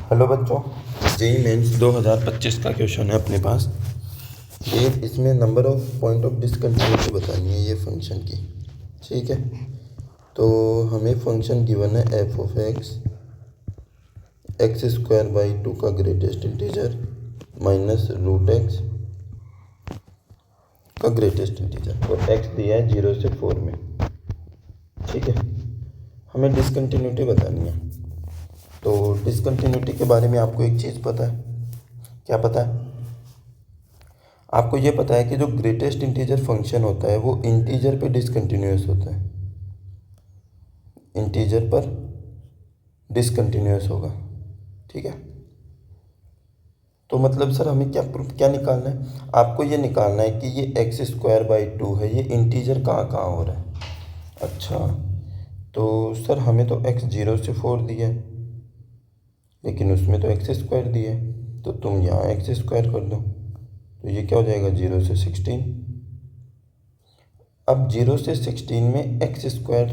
Hello बच्चों, JEE mains 2025 का question है अपने पास। ये इसमें number of point of discontinuity बतानी है ये फंक्शन की। ठीक है, तो हमें फंक्शन गिवन है F of X square by 2 का greatest integer minus root X का ग्रेटेस्ट इंटीजर और एक्स दिया है 0 से 4 में। ठीक है, हमें डिसकंटिन्यूटी बतानी है। तो डिसकंटिन्यूटी के बारे में आपको एक चीज़ पता है। क्या पता है आपको? ये पता है कि जो ग्रेटेस्ट इंटीजर फंक्शन होता है वो इंटीजर पे डिसकंटिन्यूअस होता है, इंटीजर पर डिसकंटिन्यूअस होगा। ठीक है, तो मतलब सर हमें क्या निकालना है? आपको ये निकालना है कि ये एक्स स्क्वायर बाई 2 है, ये इंटीजर कहाँ कहाँ हो रहा है। अच्छा, तो सर हमें तो एक्स 0 से 4 दिया है, लेकिन उसमें तो एक्स स्क्वायर दिया है, तो तुम यहाँ एक्स स्क्वायर कर दो, तो ये क्या हो जाएगा 0 से 16। अब 0 से 16 में एक्स स्क्वायर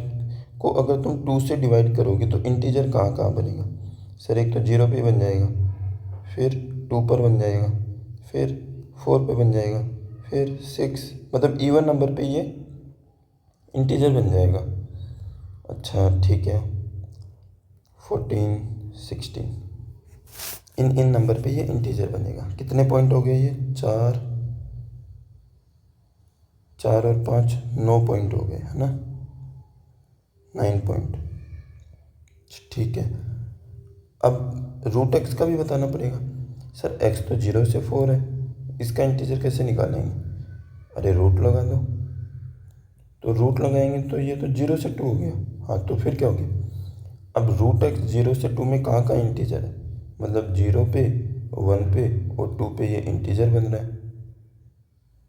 को अगर तुम 2 से डिवाइड करोगे तो इंटीजर कहाँ कहाँ बनेगा? सर एक तो 0 पे बन जाएगा, फिर 2 पर बन जाएगा, फिर 4 पे बन जाएगा, फिर 6, मतलब इवन नंबर पे ये इंटीजर बन जाएगा। अच्छा ठीक है, 14, 16 इन नंबर पे ये इंटीजर बनेगा। कितने पॉइंट हो गए ये? 4 और 5 9 पॉइंट हो गए, है ना, 9 पॉइंट। ठीक है, अब रूट एक्स का भी बताना पड़ेगा। सर एक्स तो 0 से 4 है, इसका इंटीजर कैसे निकालेंगे? अरे रूट लगा दो, तो रूट लगाएंगे तो ये तो 0 से 2 हो गया। हाँ, तो फिर क्या हो गया? अब रूट एक्स 0 से 2 में कहाँ का इंटीजर है? मतलब 0 पे, 1 पे और 2 पे ये इंटीजर बन रहा है।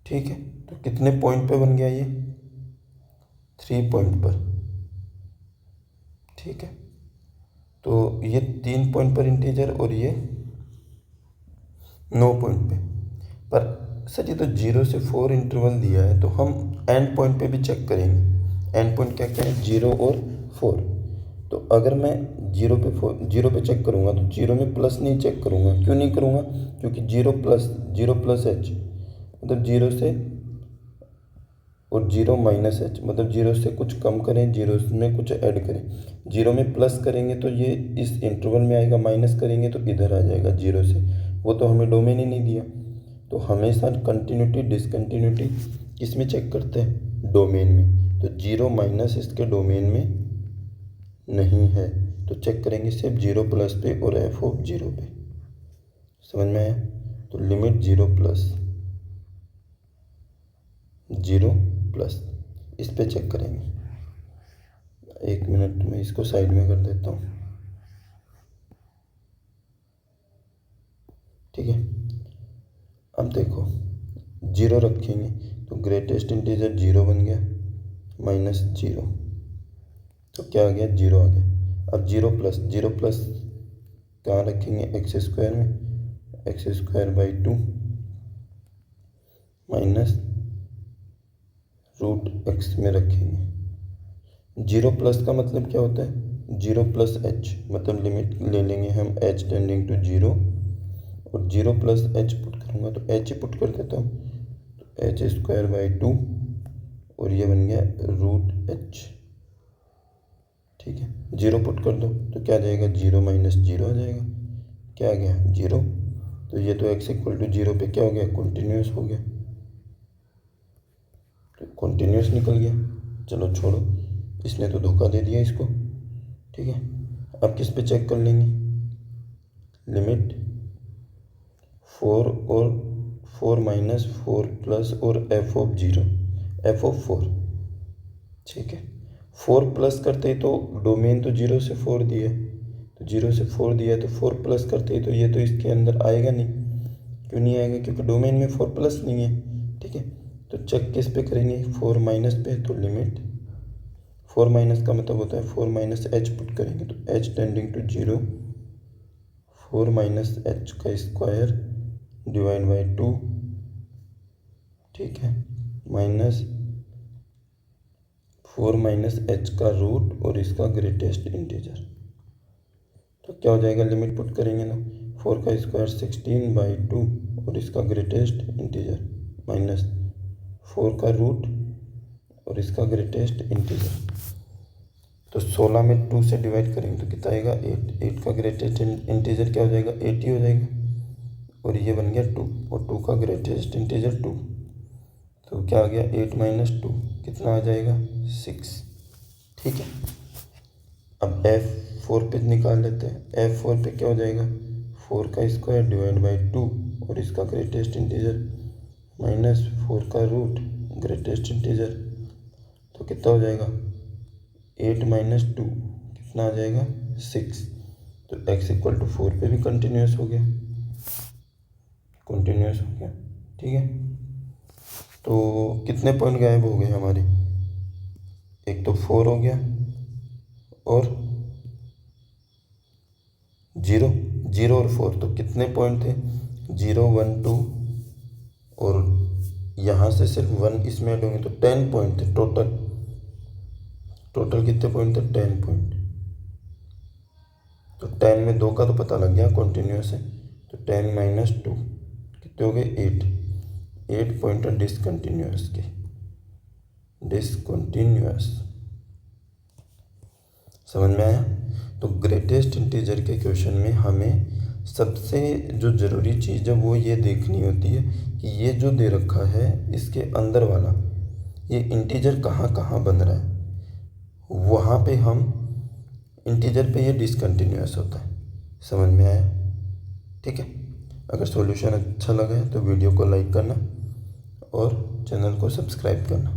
ठीक है, तो कितने पॉइंट पे बन गया ये? 3 पॉइंट पर। ठीक है, तो ये 3 पॉइंट पर इंटीजर और ये 9 पॉइंट पे। पर सर ये तो 0 से 4 इंटरवल दिया है, तो हम एंड पॉइंट पे भी चेक करेंगे। एंड पॉइंट क्या क्या है? 0 और 4। तो अगर मैं 0 पे चेक करूँगा तो 0 में प्लस नहीं चेक करूँगा। क्यों नहीं करूँगा? क्योंकि 0 प्लस एच मतलब 0 से, और 0 माइनस एच मतलब 0 से कुछ कम करें, 0 में कुछ ऐड करें। 0 में प्लस करेंगे तो ये इस इंटरवल में आएगा, माइनस करेंगे तो इधर आ जाएगा 0 से। वो तो हमें डोमेन ही नहीं दिया। तो हमेशा कंटिन्यूटी डिसकंटिन्यूटी किस में चेक करते हैं? डोमेन में। तो 0 माइनस इसके डोमेन में नहीं है, तो चेक करेंगे सिर्फ 0 प्लस पे और एफ ऑफ 0 पे। समझ में आया? तो लिमिट 0 प्लस इस पे चेक करेंगे। 1 मिनट में इसको साइड में कर देता हूँ। ठीक है, अब देखो 0 रखेंगे तो ग्रेटेस्ट इंटीजर 0 बन गया, माइनस 0, तो क्या आ गया? 0 आ गया। अब 0 प्लस कहाँ रखेंगे? एक्स स्क्वायर में, X square by 2 minus root X में रखेंगे। 0 प्लस का मतलब क्या होता है? 0 प्लस एच, मतलब लिमिट ले लेंगे हम एच टेंडिंग टू 0, और 0 प्लस एच पुट करूँगा तो एच ही पुट कर देता हूँ, तो एच स्क्वायर बाई 2 और ये बन गया रूट एच। ठीक है, 0 पुट कर दो तो क्या आ जाएगा? 0 माइनस 0 आ जाएगा। क्या आ गया? 0। तो ये तो x इक्वल टू 0 पे क्या हो गया? कॉन्टिन्यूस हो गया, तो कॉन्टिन्यूस निकल गया। चलो छोड़ो, इसने तो धोखा दे दिया इसको। ठीक है, अब किस पे चेक कर लेंगे? लिमिट 4 और 4 माइनस 4 प्लस और एफ ऑफ 0, एफ ऑफ 4। ठीक है, 4 प्लस करते ही तो डोमेन तो 0 से 4 दिया है, तो 0 से 4 दिया है तो 4 प्लस करते ही तो ये तो इसके अंदर आएगा नहीं। क्यों नहीं आएगा? क्योंकि डोमेन में 4 प्लस नहीं है। ठीक है, तो चेक किस पे करेंगे? 4 माइनस पे, तो लिमिट 4 माइनस का मतलब होता है 4 माइनस एच पुट करेंगे, तो H tending to 0, 4 minus H का स्क्वायर डिवाइड बाई 2। ठीक है, माइनस 4 माइनस एच का रूट और इसका ग्रेटेस्ट इंटीजर। तो क्या हो जाएगा, लिमिट पुट करेंगे ना, 4 का स्क्वायर 16/2 और इसका ग्रेटेस्ट इंटीजर माइनस 4 का रूट और इसका ग्रेटेस्ट इंटीजर। तो 16 में 2 से डिवाइड करेंगे तो कितना आएगा, 8 का ग्रेटेस्ट इंटीजर क्या हो जाएगा, 8 ही हो जाएगा और ये बन गया 2 और 2 का ग्रेटेस्ट इंटीजर 2। तो क्या आ गया, 8 - 2 कितना आ जाएगा, 6। ठीक है, अब F4 पे निकाल लेते हैं। F4 पे क्या हो जाएगा, 4 का स्क्वायर डिवाइड बाई 2 और इसका ग्रेटेस्ट इंटीजर माइनस 4 का रूट ग्रेटेस्ट इंटीजर। तो कितना हो जाएगा, 8 - 2 कितना आ जाएगा, 6। तो x = 4 पे भी कंटिन्यूस हो गया, ठीक है। तो कितने पॉइंट गायब हो गए हमारे, एक तो 4 हो गया और 0 और 4, तो कितने पॉइंट थे, 0 1 2 और यहाँ से सिर्फ 1 इसमें ऐड होंगे तो 10 पॉइंट थे टोटल कितने पॉइंट थे, 10 पॉइंट। तो 10 में 2 का तो पता लग गया कॉन्टिन्यूस है, तो 10 - 2 कितने हो गए, 8 पॉइंट डिसकंटिन्यूस के, समझ में आया। तो ग्रेटेस्ट इंटीजर के क्वेश्चन में हमें सबसे जो ज़रूरी चीज़ है वो ये देखनी होती है कि ये जो दे रखा है इसके अंदर वाला ये इंटीजर कहाँ कहाँ बन रहा है, वहाँ पे हम इंटीजर पे ये डिसकंटिन्यूस होता है। समझ में आया, ठीक है। अगर सॉल्यूशन अच्छा लगा है तो वीडियो को लाइक करना और चैनल को सब्सक्राइब करना।